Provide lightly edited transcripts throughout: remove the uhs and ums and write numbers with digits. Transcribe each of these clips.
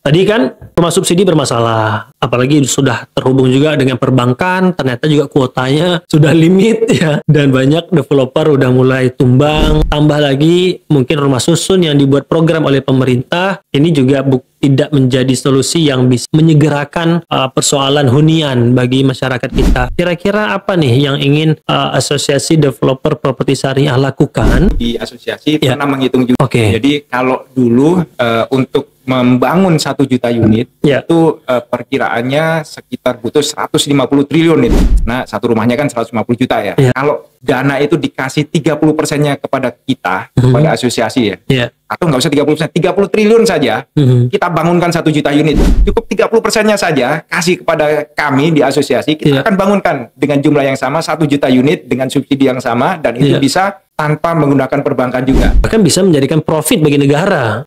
Tadi kan rumah subsidi bermasalah, apalagi sudah terhubung juga dengan perbankan, ternyata juga kuotanya sudah limit ya, dan banyak developer udah mulai tumbang. Tambah lagi mungkin rumah susun yang dibuat program oleh pemerintah, ini juga tidak menjadi solusi yang bisa menyegerakan persoalan hunian bagi masyarakat kita. Kira-kira apa nih yang ingin Asosiasi Developer Properti Syariah lakukan? Di asosiasi pernah menghitung juga. Jadi kalau dulu untuk membangun 1 juta unit itu perkiraannya sekitar butuh 150 triliun itu. Nah, satu rumahnya kan 150 juta ya. Kalau dana itu dikasih 30%-nya kepada kita, kepada asosiasi ya. Atau nggak usah 30%, 30 triliun saja, kita bangunkan 1 juta unit. Cukup 30%-nya saja kasih kepada kami di asosiasi, kita akan bangunkan dengan jumlah yang sama 1 juta unit dengan subsidi yang sama, dan itu bisa tanpa menggunakan perbankan juga. Bahkan bisa menjadikan profit bagi negara.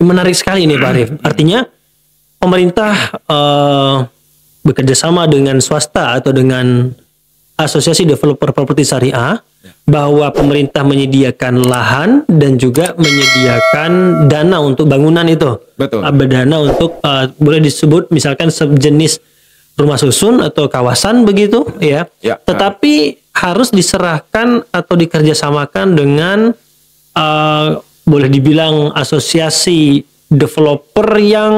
Menarik sekali nih Pak Arif. Artinya pemerintah bekerja sama dengan swasta atau dengan Asosiasi Developer Properti Syariah, bahwa pemerintah menyediakan lahan dan juga menyediakan dana untuk bangunan itu. Betul. Dana untuk boleh disebut misalkan sejenis rumah susun atau kawasan begitu ya. Tetapi harus diserahkan atau dikerjasamakan dengan boleh dibilang asosiasi developer yang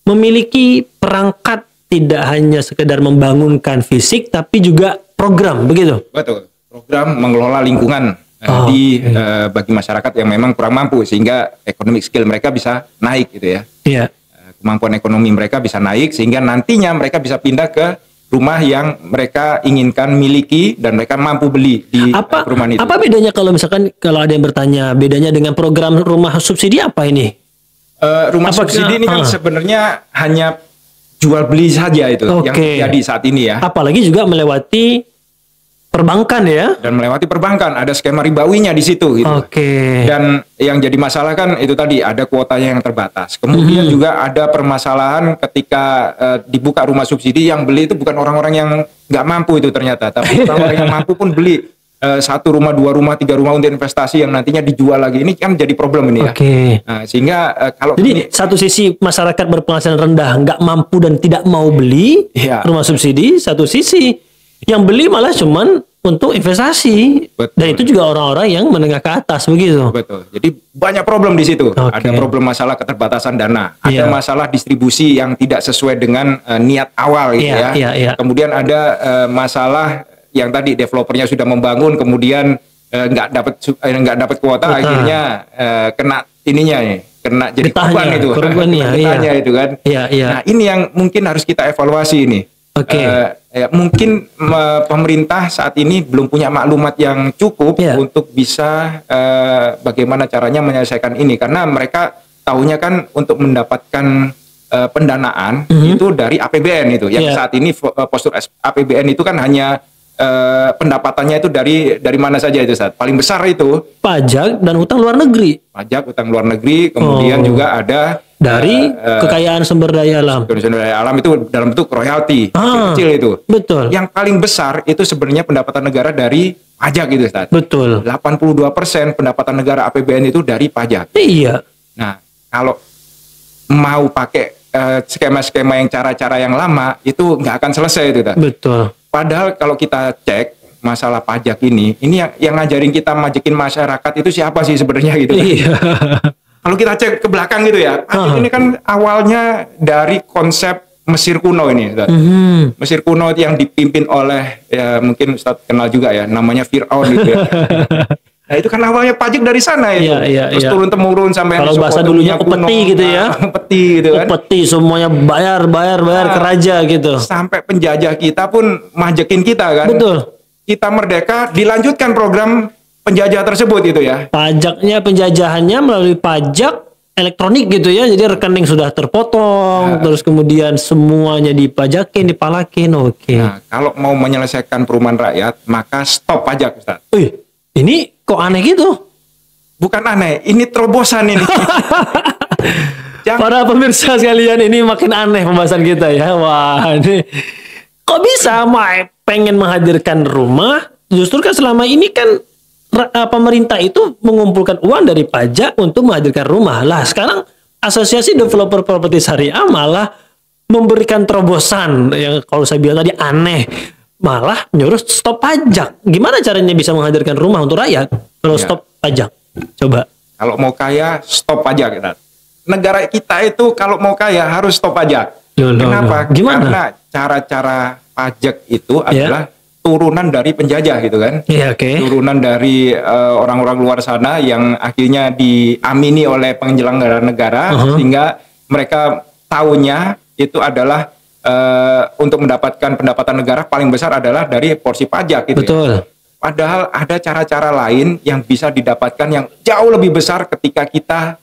memiliki perangkat tidak hanya sekedar membangunkan fisik tapi juga program begitu. Betul. Program mengelola lingkungan bagi masyarakat yang memang kurang mampu, sehingga economic skill mereka bisa naik gitu ya. Kemampuan ekonomi mereka bisa naik sehingga nantinya mereka bisa pindah ke rumah yang mereka inginkan miliki dan mereka mampu beli di perumahan itu. Apa bedanya kalau misalkan kalau ada yang bertanya, bedanya dengan program rumah subsidi apa ini? Rumah subsidi ini kan sebenarnya hanya jual beli saja itu yang terjadi saat ini ya. Apalagi juga melewati perbankan ya. Dan melewati perbankan, ada skema ribawinya di situ gitu. Dan yang jadi masalah kan itu tadi ada kuotanya yang terbatas. Kemudian juga ada permasalahan ketika dibuka rumah subsidi, yang beli itu bukan orang-orang yang nggak mampu itu ternyata, tapi orang-orang yang mampu pun beli 1 rumah, 2 rumah, 3 rumah untuk investasi yang nantinya dijual lagi. Ini kan jadi problem ini ya. Nah, sehingga kalau jadi satu sisi masyarakat berpenghasilan rendah nggak mampu dan tidak mau beli rumah subsidi, satu sisi yang beli malah cuman untuk investasi. Dan itu juga orang-orang yang menengah ke atas begitu. Betul. Jadi banyak problem di situ. Ada problem masalah keterbatasan dana, ada masalah distribusi yang tidak sesuai dengan niat awal gitu ya. Kemudian ada masalah yang tadi developernya sudah membangun, kemudian nggak dapat kuota, akhirnya kena ininya nih, kena jadi korban itu, getahnya itu kan. Nah, ini yang mungkin harus kita evaluasi ini. Mungkin pemerintah saat ini belum punya maklumat yang cukup untuk bisa bagaimana caranya menyelesaikan ini, karena mereka tahunya kan untuk mendapatkan pendanaan itu dari APBN itu, yang saat ini postur APBN itu kan hanya pendapatannya itu dari mana saja itu saat paling besar itu pajak dan utang luar negeri. Pajak, utang luar negeri, kemudian juga ada dari kekayaan sumber daya alam. Sumber daya alam itu dalam bentuk royalti kecil itu. Betul. Yang paling besar itu sebenarnya pendapatan negara dari pajak itu, Ustaz. Betul. 82% pendapatan negara APBN itu dari pajak. Iya. Nah, kalau mau pakai skema-skema yang cara-cara yang lama itu nggak akan selesai itu, Ustaz. Betul. Padahal kalau kita cek masalah pajak ini yang ngajarin kita majekin masyarakat itu siapa sih sebenarnya gitu kan? Iya. Kalau kita cek ke belakang gitu ya, pajak ini kan awalnya dari konsep Mesir kuno ini, Ustaz. Mesir kuno yang dipimpin oleh ya mungkin Ustaz kenal juga ya, namanya Fir'aun gitu ya. Nah, itu kan awalnya pajak dari sana itu. Terus turun temurun sampai kalau bahasa dulunya upeti gitu ya. Upeti gitu kan. Upeti semuanya bayar ke raja gitu. Sampai penjajah kita pun majekin kita kan. Betul. Kita merdeka, dilanjutkan program penjajah tersebut gitu ya. Pajaknya, penjajahannya melalui pajak elektronik gitu ya. Jadi rekening sudah terpotong, terus kemudian semuanya dipajakin, dipalakin. Nah, kalau mau menyelesaikan perumahan rakyat, maka stop pajak, Ustaz. Ini kok aneh gitu? Bukan aneh, ini terobosan ini. Para pemirsa sekalian, ini makin aneh pembahasan kita ya. Wah, ini kok bisa pengen menghadirkan rumah? Justru kan selama ini kan pemerintah itu mengumpulkan uang dari pajak untuk menghadirkan rumah. Lah sekarang Asosiasi Developer Properti Syariah malah memberikan terobosan yang kalau saya bilang tadi aneh, malah nyuruh stop pajak. Gimana caranya bisa menghadirkan rumah untuk rakyat kalau stop pajak? Coba. Kalau mau kaya stop pajak. Negara kita itu kalau mau kaya harus stop pajak. Kenapa? Gimana? Karena cara-cara pajak itu adalah turunan dari penjajah gitu kan. Turunan dari orang-orang luar sana yang akhirnya diamini oleh penyelenggara negara, sehingga mereka taunya itu adalah untuk mendapatkan pendapatan negara paling besar adalah dari porsi pajak gitu. Betul. Ya. Padahal ada cara-cara lain yang bisa didapatkan yang jauh lebih besar ketika kita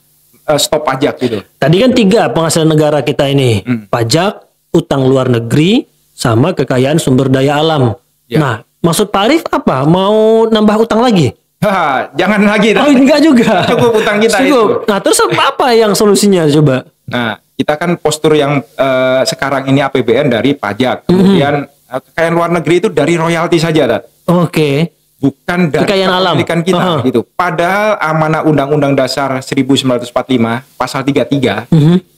stop pajak gitu. Tadi kan 3 penghasilan negara kita ini. Pajak, utang luar negeri, sama kekayaan sumber daya alam. Ya. Nah, maksud Pak Arif apa? Mau nambah utang lagi? Jangan lagi. Oh, enggak juga. Cukup utang kita itu. Nah, terus apa yang solusinya coba? Nah, kita kan postur yang sekarang ini APBN dari pajak. Kemudian kekayaan luar negeri itu dari royalti saja, Dat. Oke. Bukan dari kekayaan alam kita gitu. Padahal amanah Undang-Undang Dasar 1945 pasal 33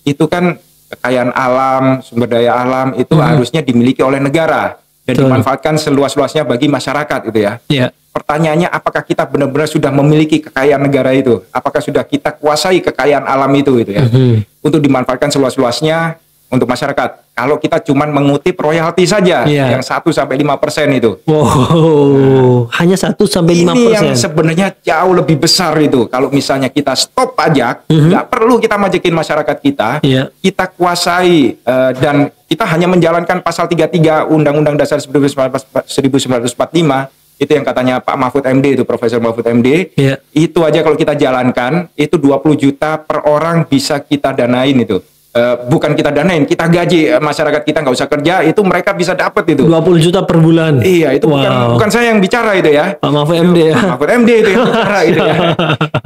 itu kan kekayaan alam, sumber daya alam itu harusnya dimiliki oleh negara dan dimanfaatkan seluas-luasnya bagi masyarakat gitu ya. Pertanyaannya, apakah kita benar-benar sudah memiliki kekayaan negara itu? Apakah sudah kita kuasai kekayaan alam itu gitu ya? Untuk dimanfaatkan seluas-luasnya untuk masyarakat. Kalau kita cuma mengutip royalti saja yang 1-5% itu. Hanya 1-5%. Ini yang sebenarnya jauh lebih besar itu. Kalau misalnya kita stop pajak, nggak perlu kita majekin masyarakat kita. Kita kuasai dan kita hanya menjalankan pasal 33 Undang-Undang Dasar 1945. Itu yang katanya Pak Mahfud MD itu, Profesor Mahfud MD. Itu aja kalau kita jalankan, itu 20 juta per orang bisa kita danain itu. Bukan kita danain, kita gaji masyarakat kita nggak usah kerja, itu mereka bisa dapat itu 20 juta per bulan. Iya, itu bukan saya yang bicara itu ya, Pak Mahfud MD ya. Pak Mahfud MD itu yang bicara itu ya.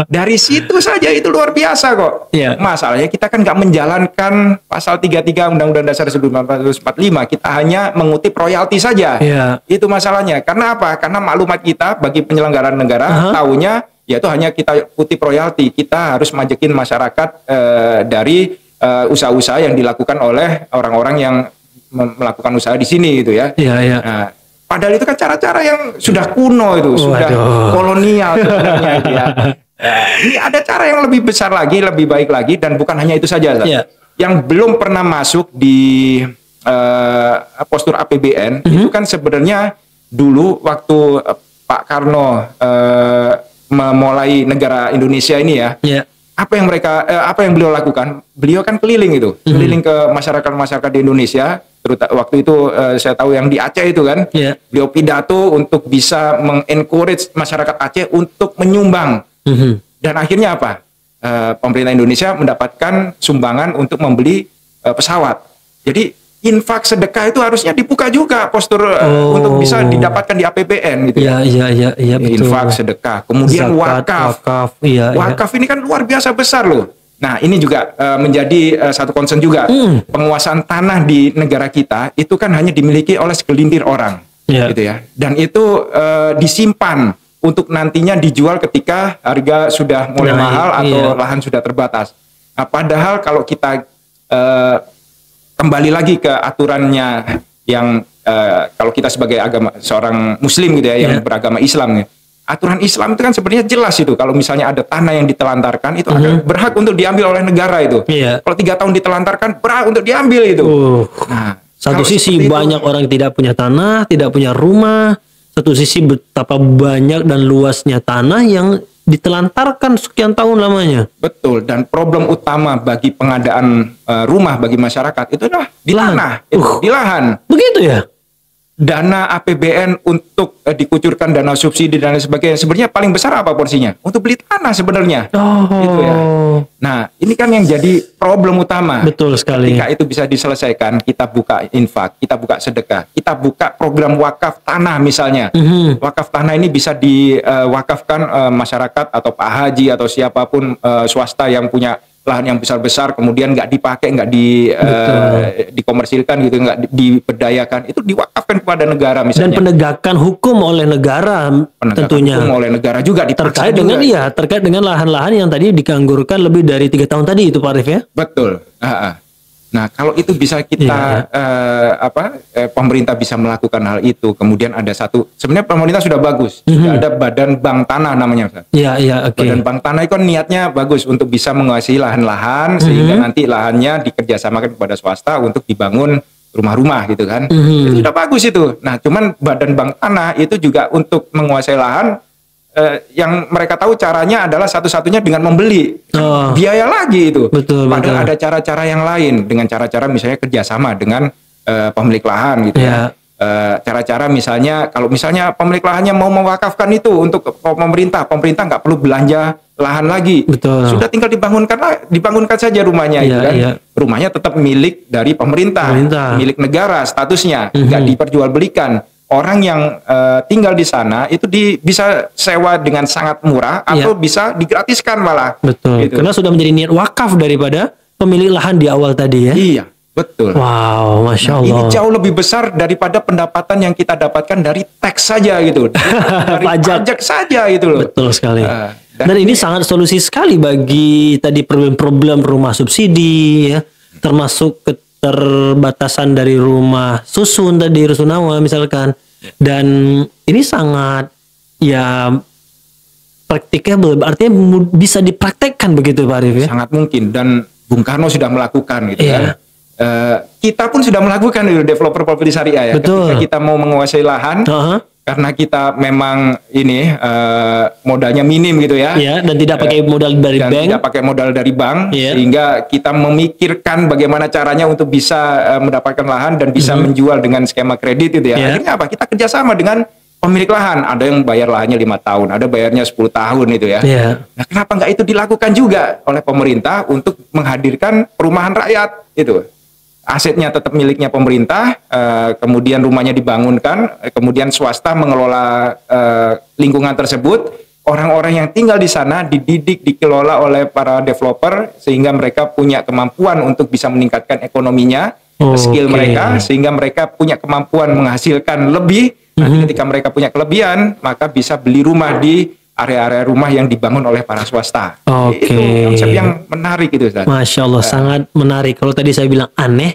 Dari situ saja itu luar biasa kok. Masalahnya kita kan nggak menjalankan pasal 33 Undang-Undang Dasar 1945, kita hanya mengutip royalti saja. Itu masalahnya. Karena apa? Karena maklumat kita bagi penyelenggaraan negara tahunya yaitu hanya kita kutip royalti. Kita harus majekin masyarakat dari usaha-usaha yang dilakukan oleh orang-orang yang melakukan usaha di sini gitu ya. Nah, padahal itu kan cara-cara yang sudah kuno itu, sudah kolonial sebenarnya itu ya. Ini ada cara yang lebih besar lagi, lebih baik lagi, dan bukan hanya itu saja. Yang belum pernah masuk di postur APBN itu kan sebenarnya dulu waktu Pak Karno memulai negara Indonesia ini ya. Apa yang beliau lakukan? Beliau kan keliling itu, keliling ke masyarakat di Indonesia. Waktu itu saya tahu yang di Aceh itu kan, beliau pidato untuk bisa mengencourage masyarakat Aceh untuk menyumbang. Dan akhirnya apa? Pemerintah Indonesia mendapatkan sumbangan untuk membeli pesawat. Jadi infak sedekah itu harusnya dibuka juga postur untuk bisa didapatkan di APBN gitu ya. Iya, betul. Infak sedekah, kemudian wakaf. Wakaf ini kan luar biasa besar loh. Nah, ini juga menjadi satu concern juga. Penguasaan tanah di negara kita itu kan hanya dimiliki oleh segelintir orang, gitu ya. Dan itu disimpan untuk nantinya dijual ketika harga sudah mulai mahal atau lahan sudah terbatas. Nah, padahal kalau kita kembali lagi ke aturannya yang kalau kita sebagai seorang Muslim gitu ya, yang beragama Islam ya, aturan Islam itu kan sebenarnya jelas itu. Kalau misalnya ada tanah yang ditelantarkan itu akan berhak untuk diambil oleh negara itu. Kalau 3 tahun ditelantarkan berhak untuk diambil itu. Nah, satu sisi banyak orang yang tidak punya tanah, tidak punya rumah. Satu sisi betapa banyak dan luasnya tanah yang ditelantarkan sekian tahun lamanya. Betul, dan problem utama bagi pengadaan rumah bagi masyarakat itu adalah di tanah, di lahan. Begitu ya? Dana APBN untuk dikucurkan dana subsidi dan lain sebagainya, sebenarnya paling besar apa porsinya? Untuk beli tanah sebenarnya. Gitu ya. Nah, ini kan yang jadi problem utama. Betul sekali. Ketika itu bisa diselesaikan, kita buka infak, kita buka sedekah, kita buka program wakaf tanah misalnya. Wakaf tanah ini bisa diwakafkan masyarakat atau Pak Haji atau siapapun swasta yang punya lahan yang besar-besar kemudian nggak dipakai, nggak dikomersilkan gitu, nggak diberdayakan, itu diwakafkan kepada negara misalnya. Dan penegakan hukum oleh negara, tentunya. Hukum oleh negara juga terkait dengan juga. Terkait dengan lahan-lahan yang tadi dianggarkan lebih dari 3 tahun tadi itu Pak Arief ya. Betul. Nah, kalau itu bisa kita pemerintah bisa melakukan hal itu, kemudian ada sebenarnya pemerintah sudah bagus, sudah ada Badan Bank Tanah namanya, Ustaz. Oke. Badan Bank Tanah itu kan niatnya bagus untuk bisa menguasai lahan-lahan sehingga nanti lahannya dikerjasamakan kepada swasta untuk dibangun rumah-rumah gitu kan. Itu sudah bagus itu. Nah, cuman Badan Bank Tanah itu juga untuk menguasai lahan yang mereka tahu caranya adalah satu-satunya dengan membeli, biaya lagi itu. Padahal ada cara-cara yang lain dengan cara-cara misalnya kerjasama dengan pemilik lahan gitu ya. Cara-cara misalnya kalau misalnya pemilik lahannya mau mewakafkan itu untuk pemerintah nggak perlu belanja lahan lagi. Sudah tinggal dibangunkan saja rumahnya gitu kan. Rumahnya tetap milik dari pemerintah. Milik negara statusnya, nggak diperjualbelikan. Orang yang tinggal di sana itu bisa sewa dengan sangat murah atau bisa digratiskan malah. Gitu. Karena sudah menjadi niat wakaf daripada pemilik lahan di awal tadi ya. Iya, betul. Wow, Masya Allah. Ini jauh lebih besar daripada pendapatan yang kita dapatkan dari teks saja gitu. Dari pajak saja gitu loh. Betul sekali. Dan ini sangat solusi sekali bagi tadi problem-problem rumah subsidi ya, termasuk keterbatasan dari rumah susun tadi rusunawa misalkan. Dan ini sangat praktikable, artinya bisa dipraktekkan begitu Pak Arief ya? Sangat mungkin, dan Bung Karno sudah melakukan gitu kan. Kita pun sudah melakukan itu, developer properti syariah ya. Ketika kita mau menguasai lahan, karena kita memang modalnya minim gitu ya. Dan tidak pakai modal dari bank. Tidak pakai modal dari bank, sehingga kita memikirkan bagaimana caranya untuk bisa mendapatkan lahan dan bisa menjual dengan skema kredit itu ya. Akhirnya apa? Kita kerjasama dengan pemilik lahan. Ada yang bayar lahannya 5 tahun, ada bayarnya 10 tahun itu ya. Nah, kenapa nggak itu dilakukan juga oleh pemerintah untuk menghadirkan perumahan rakyat itu? Asetnya tetap miliknya pemerintah, kemudian rumahnya dibangunkan, kemudian swasta mengelola lingkungan tersebut, orang-orang yang tinggal di sana dididik, dikelola oleh para developer sehingga mereka punya kemampuan untuk bisa meningkatkan ekonominya, skill mereka, sehingga mereka punya kemampuan menghasilkan lebih. Nanti ketika mereka punya kelebihan, maka bisa beli rumah di area-area rumah yang dibangun oleh para swasta. Itu konsep yang menarik itu, Ustaz. Masya Allah, sangat menarik. Kalau tadi saya bilang aneh,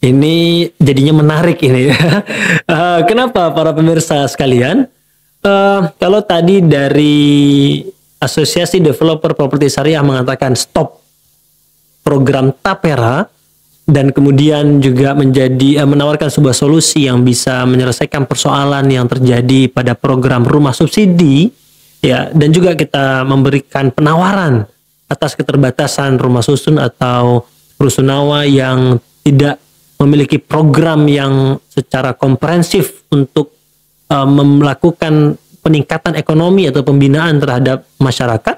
ini jadinya menarik ini. Kenapa para pemirsa sekalian? Kalau tadi dari Asosiasi Developer Properti Syariah mengatakan stop program Tapera, dan kemudian juga menawarkan sebuah solusi yang bisa menyelesaikan persoalan yang terjadi pada program rumah subsidi. Ya, dan juga kita memberikan penawaran atas keterbatasan rumah susun atau rusunawa yang tidak memiliki program yang secara komprehensif untuk melakukan peningkatan ekonomi atau pembinaan terhadap masyarakat,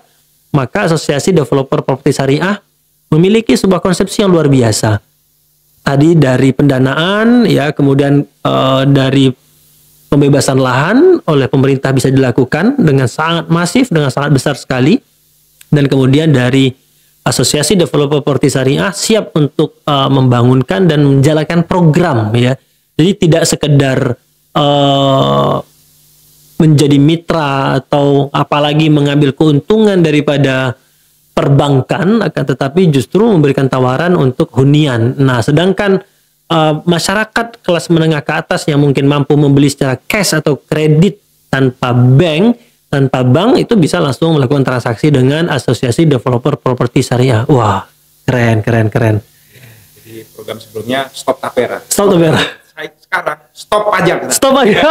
maka Asosiasi Developer Properti Syariah memiliki sebuah konsepsi yang luar biasa. Tadi dari pendanaan, ya, kemudian dari pembebasan lahan oleh pemerintah bisa dilakukan dengan sangat masif, dengan sangat besar sekali. Dan kemudian dari Asosiasi Developer Properti Syariah siap untuk membangunkan dan menjalankan program ya. Jadi tidak sekedar menjadi mitra atau apalagi mengambil keuntungan daripada perbankan, akan tetapi justru memberikan tawaran untuk hunian. Nah, sedangkan masyarakat kelas menengah ke atas yang mungkin mampu membeli secara cash atau kredit tanpa bank itu bisa langsung melakukan transaksi dengan Asosiasi Developer Properti Syariah. Wah, keren. Jadi program sebelumnya stop Tapera. Sekarang stop pajak. Stop pajak.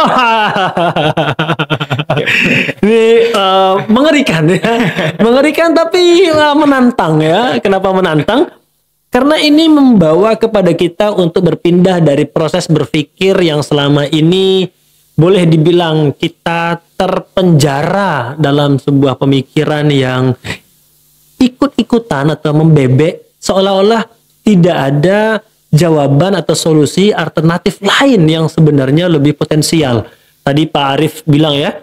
Ini mengerikan ya. Mengerikan tapi menantang ya. Kenapa menantang? Karena ini membawa kepada kita untuk berpindah dari proses berpikir yang selama ini boleh dibilang kita terpenjara dalam sebuah pemikiran yang ikut-ikutan atau membebek, seolah-olah tidak ada jawaban atau solusi alternatif lain yang sebenarnya lebih potensial. Tadi Pak Arief bilang ya,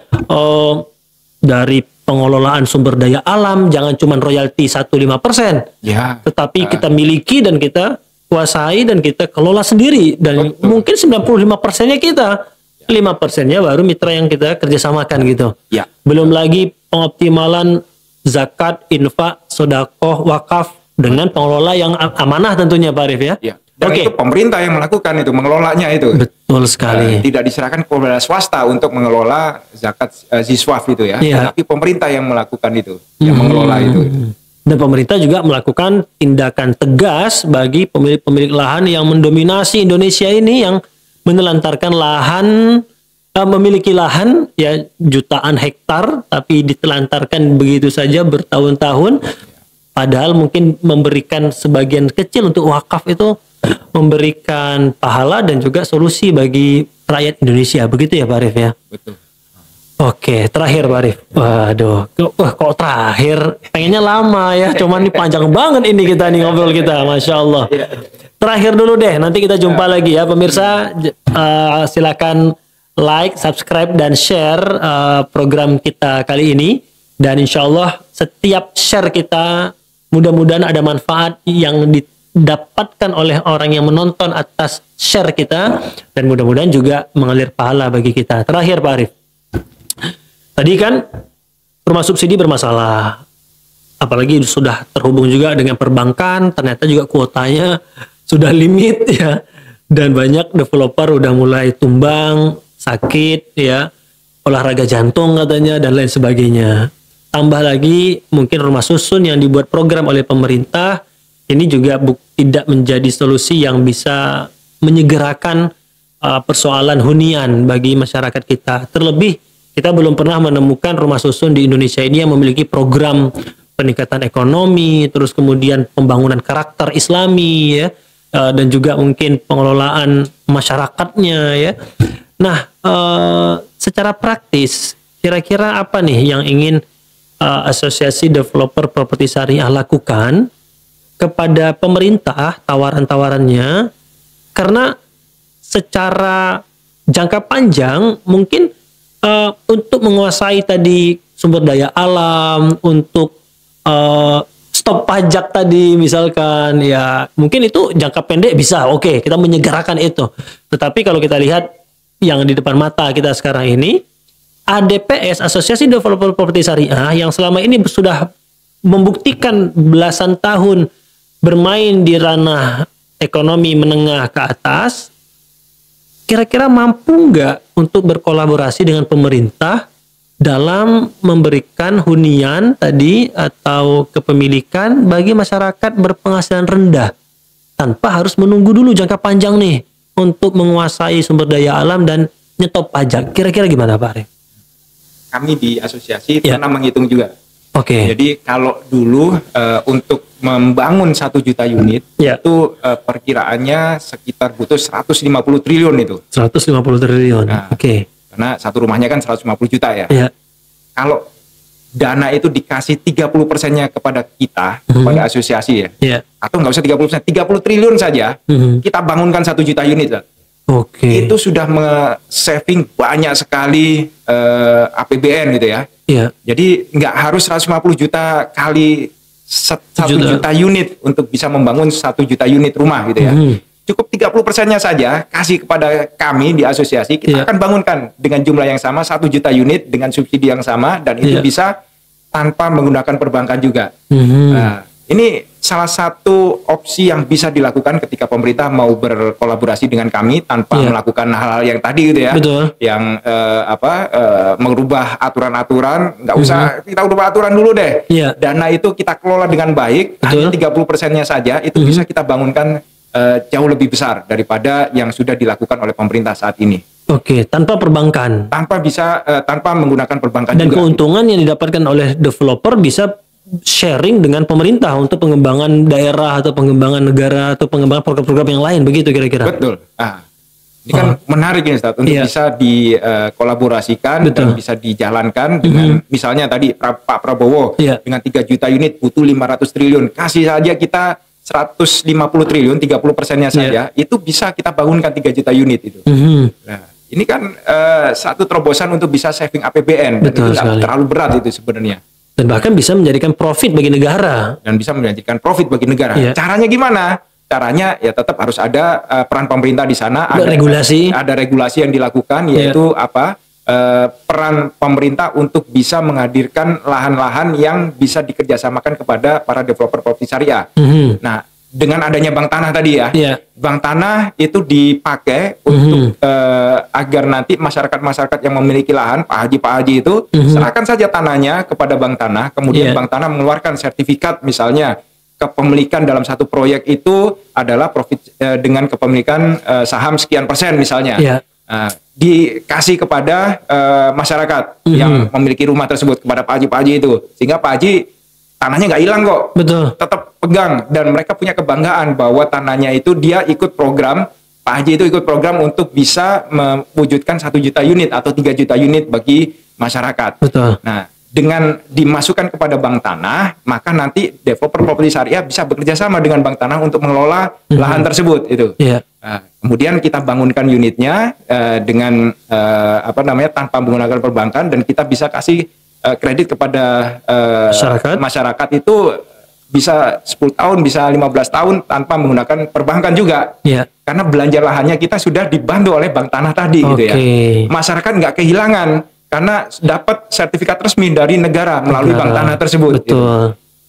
dari pengelolaan sumber daya alam, jangan cuma royalti 1-5%. Ya. Tetapi kita miliki dan kita kuasai dan kita kelola sendiri. Dan mungkin 95%-nya kita. 5%-nya baru mitra yang kita kerjasamakan gitu. Ya. Belum lagi pengoptimalan zakat, infak, sedekah, wakaf dengan pengelola yang amanah tentunya Pak Arif ya. Ya. Dan itu pemerintah yang melakukan itu, mengelolanya itu. Betul sekali. Tidak diserahkan kepada swasta untuk mengelola zakat ziswaf itu ya. Tapi pemerintah yang melakukan itu, yang mengelola itu. Dan pemerintah juga melakukan tindakan tegas bagi pemilik-pemilik lahan yang mendominasi Indonesia ini, yang menelantarkan lahan, memiliki lahan ya jutaan hektar, tapi ditelantarkan begitu saja bertahun-tahun. Padahal mungkin memberikan sebagian kecil untuk wakaf itu memberikan pahala dan juga solusi bagi rakyat Indonesia. Begitu ya Pak Arif ya? Betul. Oke, terakhir Pak Arif. Waduh, kok terakhir? Pengennya lama ya, cuman ini panjang banget ini kita nih ngobrol kita, Masya Allah. Terakhir dulu deh, nanti kita jumpa lagi ya pemirsa. Silakan like, subscribe, dan share program kita kali ini. Dan insya Allah setiap share kita mudah-mudahan ada manfaat yang didapatkan oleh orang yang menonton atas share kita, dan mudah-mudahan juga mengalir pahala bagi kita. Terakhir Pak Arif, tadi kan rumah subsidi bermasalah, apalagi sudah terhubung juga dengan perbankan, ternyata juga kuotanya sudah limit ya, dan banyak developer udah mulai tumbang, sakit ya, olahraga jantung katanya dan lain sebagainya. Tambah lagi mungkin rumah susun yang dibuat program oleh pemerintah ini juga tidak menjadi solusi yang bisa menyegerakan persoalan hunian bagi masyarakat kita. Terlebih kita belum pernah menemukan rumah susun di Indonesia ini yang memiliki program peningkatan ekonomi, terus kemudian pembangunan karakter Islami ya, dan juga mungkin pengelolaan masyarakatnya ya. Nah, secara praktis kira-kira apa nih yang ingin Asosiasi Developer Properti Syariah lakukan kepada pemerintah, tawaran-tawarannya, karena secara jangka panjang mungkin untuk menguasai tadi sumber daya alam, untuk stop pajak tadi misalkan ya, mungkin itu jangka pendek bisa oke, kita menyegerakan itu. Tetapi kalau kita lihat yang di depan mata kita sekarang ini, ADPS, Asosiasi Developer Properti Syariah, yang selama ini sudah membuktikan belasan tahun bermain di ranah ekonomi menengah ke atas, kira-kira mampu nggak untuk berkolaborasi dengan pemerintah dalam memberikan hunian tadi atau kepemilikan bagi masyarakat berpenghasilan rendah, tanpa harus menunggu dulu jangka panjang nih untuk menguasai sumber daya alam dan nyetop pajak. Kira-kira gimana Pak Arif? Kami di asosiasi pernah menghitung juga. Jadi kalau dulu untuk membangun 1 juta unit itu perkiraannya sekitar butuh 150 triliun itu. 150 triliun. Nah, karena satu rumahnya kan 150 juta ya. Kalau dana itu dikasih 30%-nya kepada kita, kepada asosiasi ya. Atau nggak usah 30%, 30 triliun saja, kita bangunkan 1 juta unit. Itu sudah saving banyak sekali APBN gitu ya. Jadi nggak harus 150 juta kali 1 juta unit untuk bisa membangun 1 juta unit rumah gitu ya. Cukup 30%-nya saja kasih kepada kami di asosiasi, kita akan bangunkan dengan jumlah yang sama 1 juta unit dengan subsidi yang sama, dan itu bisa tanpa menggunakan perbankan juga. Nah, ini salah satu opsi yang bisa dilakukan ketika pemerintah mau berkolaborasi dengan kami tanpa melakukan hal-hal yang tadi gitu ya. Yang merubah aturan-aturan, nggak usah kita ubah aturan dulu deh. Dana itu kita kelola dengan baik, hanya 30%-nya saja itu bisa kita bangunkan jauh lebih besar daripada yang sudah dilakukan oleh pemerintah saat ini. Tanpa perbankan. Tanpa menggunakan perbankan dan juga. Dan keuntungan yang didapatkan oleh developer bisa sharing dengan pemerintah untuk pengembangan daerah atau pengembangan negara atau pengembangan program-program yang lain, begitu kira-kira. Betul. Ini kan menarik ini Ustaz, untuk bisa dikolaborasikan dan bisa dijalankan dengan misalnya tadi Pak Prabowo dengan 3 juta unit butuh 500 triliun. Kasih saja kita 150 triliun, 30%-nya saja, itu bisa kita bangunkan 3 juta unit itu. Nah, ini kan satu terobosan untuk bisa saving APBN. Betul dan itu sekali. Terlalu berat itu sebenarnya. Dan bahkan bisa menjadikan profit bagi negara. Dan bisa menjadikan profit bagi negara. Yeah. Caranya gimana? Caranya ya tetap harus ada peran pemerintah di sana. Ada regulasi. Ada regulasi yang dilakukan, yaitu peran pemerintah untuk bisa menghadirkan lahan-lahan yang bisa dikerjasamakan kepada para developer properti syariah. Nah, dengan adanya bank tanah tadi ya, bank tanah itu dipakai untuk agar nanti masyarakat-masyarakat yang memiliki lahan, Pak Haji itu serahkan saja tanahnya kepada bank tanah, kemudian bank tanah mengeluarkan sertifikat misalnya kepemilikan dalam satu proyek itu adalah profit dengan kepemilikan saham sekian persen misalnya, dikasih kepada masyarakat yang memiliki rumah tersebut, kepada Pak Haji itu, sehingga Pak Haji tanahnya nggak hilang kok, tetap pegang, dan mereka punya kebanggaan bahwa tanahnya itu dia ikut program, Pak Haji itu ikut program untuk bisa mewujudkan 1 juta unit atau 3 juta unit bagi masyarakat. Nah, dengan dimasukkan kepada bank tanah, maka nanti developer properti syariah bisa bekerja sama dengan bank tanah untuk mengelola lahan tersebut itu. Nah, kemudian kita bangunkan unitnya dengan tanpa menggunakan perbankan, dan kita bisa kasih kredit kepada masyarakat itu bisa 10 tahun, bisa 15 tahun tanpa menggunakan perbankan juga. Karena belanja lahannya kita sudah dibantu oleh bank tanah tadi gitu ya. Masyarakat nggak kehilangan karena dapat sertifikat resmi dari negara melalui bank tanah tersebut.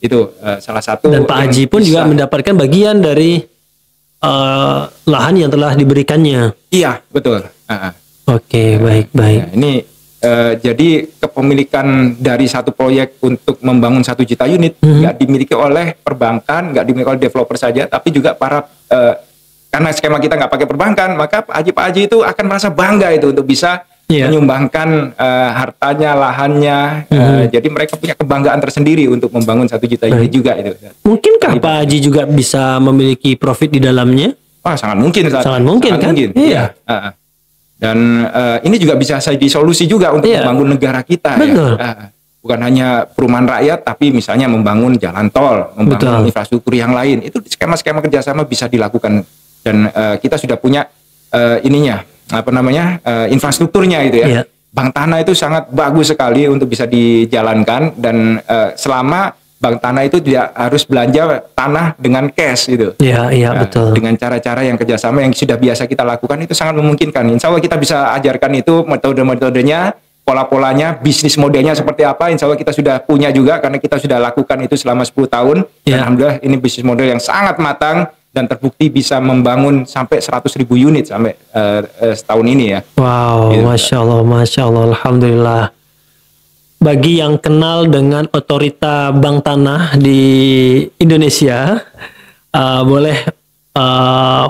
Itu salah satu. Dan Pak Haji pun juga mendapatkan bagian dari lahan yang telah diberikannya. Iya, betul. Baik. Nah, ini jadi kepemilikan dari satu proyek untuk membangun 1 juta unit nggak dimiliki oleh perbankan, nggak dimiliki oleh developer saja, tapi juga para karena skema kita nggak pakai perbankan, maka Pak Haji itu akan merasa bangga itu untuk bisa menyumbangkan hartanya, lahannya. Jadi mereka punya kebanggaan tersendiri untuk membangun 1 juta unit juga itu. Mungkinkah Pak Haji juga bisa memiliki profit di dalamnya? Sangat mungkin. Sangat mungkin kan? Iya. Dan ini juga bisa jadi solusi juga untuk membangun negara kita. Bukan hanya perumahan rakyat, tapi misalnya membangun jalan tol, membangun infrastruktur yang lain. Itu skema-skema kerjasama bisa dilakukan, dan kita sudah punya infrastrukturnya itu ya. Bank tanah itu sangat bagus sekali untuk bisa dijalankan, dan selama bank tanah itu tidak harus belanja tanah dengan cash gitu. Betul. Dengan cara-cara yang kerjasama yang sudah biasa kita lakukan itu sangat memungkinkan. Insya Allah kita bisa ajarkan itu metode-metodenya, pola-polanya, bisnis modelnya seperti apa. Insya Allah kita sudah punya juga karena kita sudah lakukan itu selama 10 tahun. Dan alhamdulillah ini bisnis model yang sangat matang dan terbukti bisa membangun sampai 100.000 unit sampai setahun ini ya. Wow, gitu. Masya Allah, alhamdulillah. Bagi yang kenal dengan otorita bank tanah di Indonesia, boleh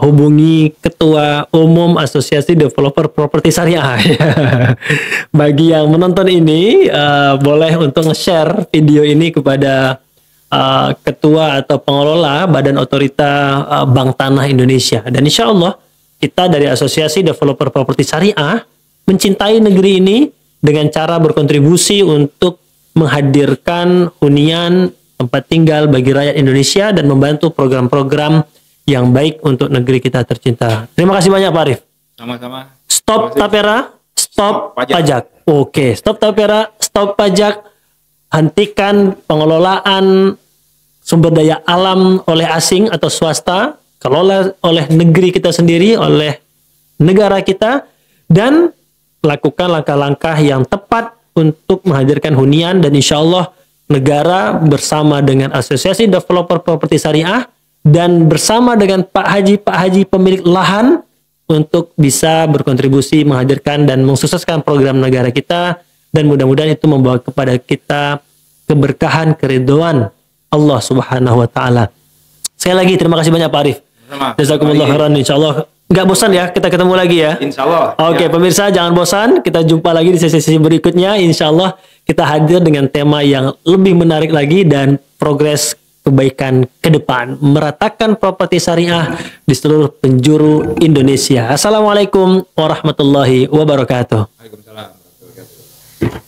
hubungi Ketua Umum Asosiasi Developer Properti Syariah. Bagi yang menonton ini, boleh untuk nge-share video ini kepada Ketua atau pengelola Badan Otorita Bank Tanah Indonesia. Dan insya Allah kita dari Asosiasi Developer Properti Syariah mencintai negeri ini dengan cara berkontribusi untuk menghadirkan hunian tempat tinggal bagi rakyat Indonesia dan membantu program-program yang baik untuk negeri kita tercinta. Terima kasih banyak Pak Arif. Sama-sama. Stop tapera, stop pajak. Oke, stop tapera, stop pajak. Hentikan pengelolaan sumber daya alam oleh asing atau swasta, kelola oleh negeri kita sendiri, oleh negara kita, dan lakukan langkah-langkah yang tepat untuk menghadirkan hunian, dan insya Allah negara bersama dengan Asosiasi Developer Properti Syariah dan bersama dengan Pak Haji pemilik lahan untuk bisa berkontribusi menghadirkan dan mensukseskan program negara kita, dan mudah-mudahan itu membawa kepada kita keberkahan, keridhaan Allah Subhanahu wa taala. Sekali lagi terima kasih banyak Pak Arif. Jazakumullah khairan. Insyaallah nggak bosan ya kita ketemu lagi ya. Insyaallah. Oke, pemirsa jangan bosan, kita jumpa lagi di sesi-sesi berikutnya. Insyaallah kita hadir dengan tema yang lebih menarik lagi dan progres kebaikan ke depan, meratakan properti syariah di seluruh penjuru Indonesia. Assalamualaikum warahmatullahi wabarakatuh. Waalaikumsalam warahmatullahi wabarakatuh.